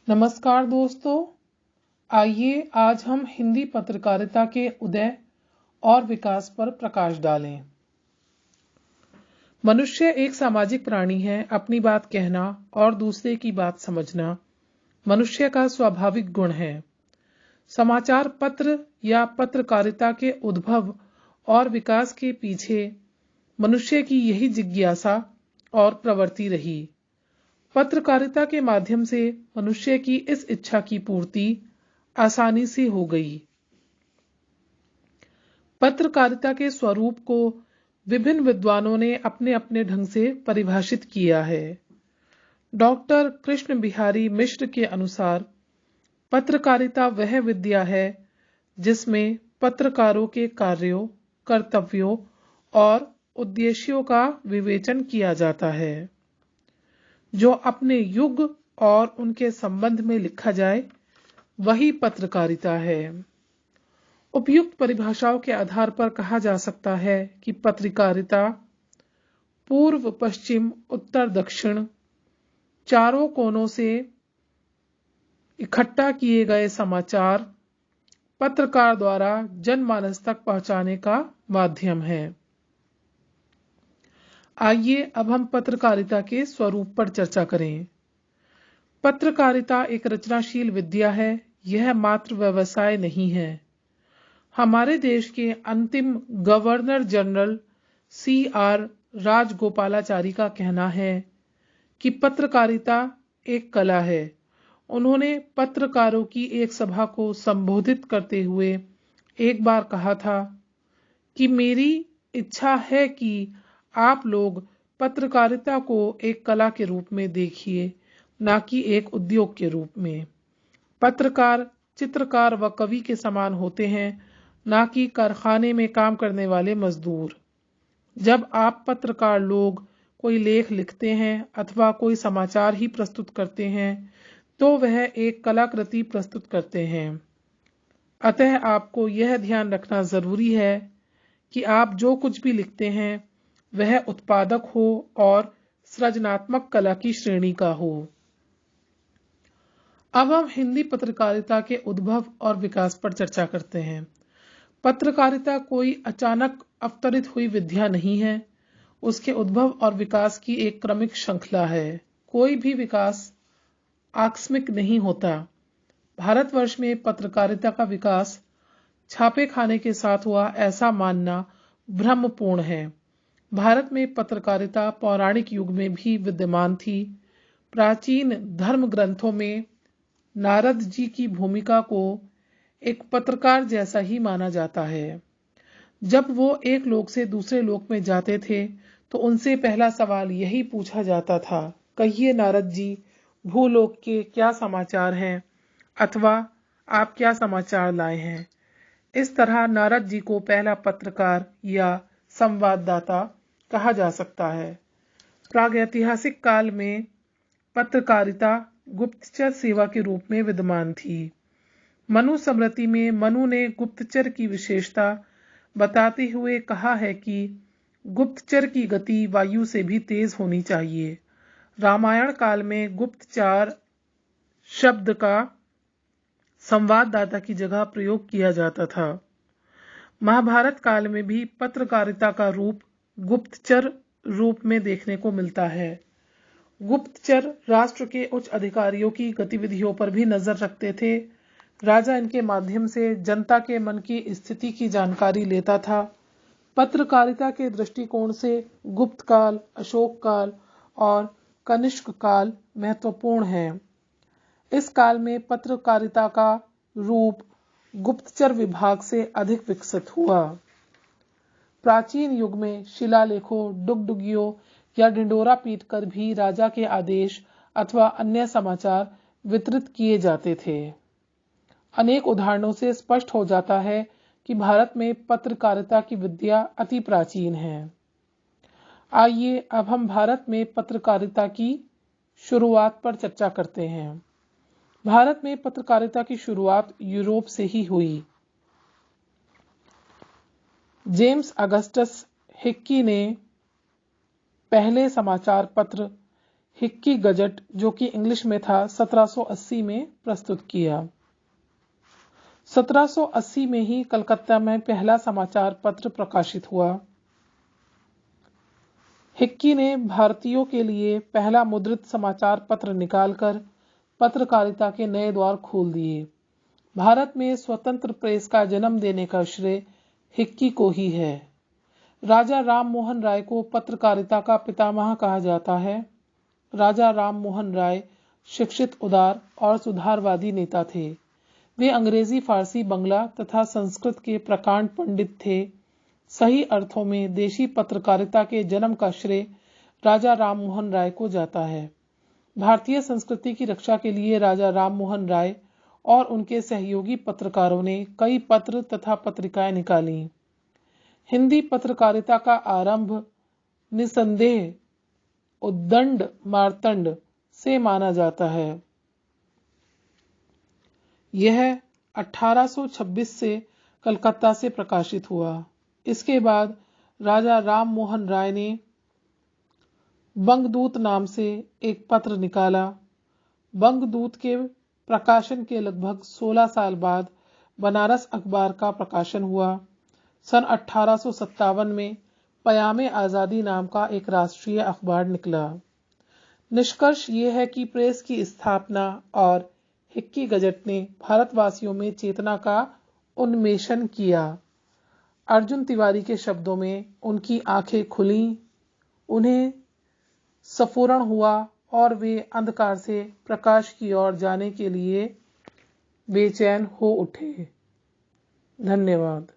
नमस्कार दोस्तों, आइए आज हम हिंदी पत्रकारिता के उदय और विकास पर प्रकाश डालें। मनुष्य एक सामाजिक प्राणी है। अपनी बात कहना और दूसरे की बात समझना मनुष्य का स्वाभाविक गुण है। समाचार पत्र या पत्रकारिता के उद्भव और विकास के पीछे मनुष्य की यही जिज्ञासा और प्रवृत्ति रही। पत्रकारिता के माध्यम से मनुष्य की इस इच्छा की पूर्ति आसानी से हो गई। पत्रकारिता के स्वरूप को विभिन्न विद्वानों ने अपने अपने ढंग से परिभाषित किया है। डॉक्टर कृष्ण बिहारी मिश्र के अनुसार पत्रकारिता वह विद्या है जिसमें पत्रकारों के कार्यों, कर्तव्यों और उद्देश्यों का विवेचन किया जाता है। जो अपने युग और उनके संबंध में लिखा जाए वही पत्रकारिता है। उपयुक्त परिभाषाओं के आधार पर कहा जा सकता है कि पत्रकारिता पूर्व, पश्चिम, उत्तर, दक्षिण चारों कोनों से इकट्ठा किए गए समाचार पत्रकार द्वारा जनमानस तक पहुंचाने का माध्यम है। आइए अब हम पत्रकारिता के स्वरूप पर चर्चा करें। पत्रकारिता एक रचनाशील विद्या है, यह मात्र व्यवसाय नहीं है। हमारे देश के अंतिम गवर्नर जनरल C.R. राजगोपालाचारी का कहना है कि पत्रकारिता एक कला है। उन्होंने पत्रकारों की एक सभा को संबोधित करते हुए एक बार कहा था कि मेरी इच्छा है कि आप लोग पत्रकारिता को एक कला के रूप में देखिए, ना कि एक उद्योग के रूप में। पत्रकार चित्रकार व कवि के समान होते हैं, ना कि कारखाने में काम करने वाले मजदूर। जब आप पत्रकार लोग कोई लेख लिखते हैं अथवा कोई समाचार ही प्रस्तुत करते हैं तो वह एक कलाकृति प्रस्तुत करते हैं। अतः आपको यह ध्यान रखना जरूरी है कि आप जो कुछ भी लिखते हैं वह उत्पादक हो और सृजनात्मक कला की श्रेणी का हो। अब हम हिंदी पत्रकारिता के उद्भव और विकास पर चर्चा करते हैं। पत्रकारिता कोई अचानक अवतरित हुई विद्या नहीं है, उसके उद्भव और विकास की एक क्रमिक श्रृंखला है। कोई भी विकास आकस्मिक नहीं होता। भारतवर्ष में पत्रकारिता का विकास छापे खाने के साथ हुआ ऐसा मानना भ्रमपूर्ण है। भारत में पत्रकारिता पौराणिक युग में भी विद्यमान थी। प्राचीन धर्म ग्रंथों में नारद जी की भूमिका को एक पत्रकार जैसा ही माना जाता है। जब वो एक लोक से दूसरे लोक में जाते थे तो उनसे पहला सवाल यही पूछा जाता था, कहिए नारद जी, भूलोक के क्या समाचार हैं अथवा आप क्या समाचार लाए हैं। इस तरह नारद जी को पहला पत्रकार या संवाददाता कहा जा सकता है। प्रागैतिहासिक काल में पत्रकारिता गुप्तचर सेवा के रूप में विद्यमान थी। मनु स्मृति में मनु ने गुप्तचर की विशेषता बताते हुए कहा है कि गुप्तचर की गति वायु से भी तेज होनी चाहिए। रामायण काल में गुप्तचार शब्द का संवाददाता की जगह प्रयोग किया जाता था। महाभारत काल में भी पत्रकारिता का रूप गुप्तचर रूप में देखने को मिलता है। गुप्तचर राष्ट्र के उच्च अधिकारियों की गतिविधियों पर भी नजर रखते थे। राजा इनके माध्यम से जनता के मन की स्थिति की जानकारी लेता था। पत्रकारिता के दृष्टिकोण से गुप्त काल, अशोक काल और कनिष्क काल महत्वपूर्ण है। इस काल में पत्रकारिता का रूप गुप्तचर विभाग से अधिक विकसित हुआ। प्राचीन युग में शिलालेखों, डुगडुगियों या ढिंडोरा पीटकर भी राजा के आदेश अथवा अन्य समाचार वितरित किए जाते थे। अनेक उदाहरणों से स्पष्ट हो जाता है कि भारत में पत्रकारिता की विद्या अति प्राचीन है। आइए अब हम भारत में पत्रकारिता की शुरुआत पर चर्चा करते हैं। भारत में पत्रकारिता की शुरुआत यूरोप से ही हुई। जेम्स अगस्टस हिक्की ने पहले समाचार पत्र हिक्की गजट, जो कि इंग्लिश में था, 1780 में प्रस्तुत किया। 1780 में ही कलकत्ता में पहला समाचार पत्र प्रकाशित हुआ। हिक्की ने भारतीयों के लिए पहला मुद्रित समाचार पत्र निकालकर पत्रकारिता के नए द्वार खोल दिए। भारत में स्वतंत्र प्रेस का जन्म देने का श्रेय हिक्की को ही है। राजा राम मोहन राय को पत्रकारिता का पितामह कहा जाता है। राजा राम मोहन राय शिक्षित, उदार और सुधारवादी नेता थे। वे अंग्रेजी, फारसी, बंगला तथा संस्कृत के प्रकांड पंडित थे। सही अर्थों में देशी पत्रकारिता के जन्म का श्रेय राजा राम मोहन राय को जाता है। भारतीय संस्कृति की रक्षा के लिए राजा राम मोहन राय और उनके सहयोगी पत्रकारों ने कई पत्र तथा पत्रिकाएं निकाली। हिंदी पत्रकारिता का आरंभ निसंदेह उद्दंड मार्तंड से माना जाता है। यह 1826 से कलकत्ता से प्रकाशित हुआ। इसके बाद राजा राम मोहन राय ने बंगदूत नाम से एक पत्र निकाला। बंगदूत के प्रकाशन के लगभग 16 साल बाद बनारस अखबार का प्रकाशन हुआ। सन 1857 में पयामे आज़ादी नाम का एक राष्ट्रीय अखबार निकला। निष्कर्ष ये है कि प्रेस की स्थापना और हिक्की गजट ने भारतवासियों में चेतना का उन्मेषण किया। अर्जुन तिवारी के शब्दों में, उनकी आंखें खुलीं, उन्हें स्फुरण हुआ और वे अंधकार से प्रकाश की ओर जाने के लिए बेचैन हो उठे। धन्यवाद।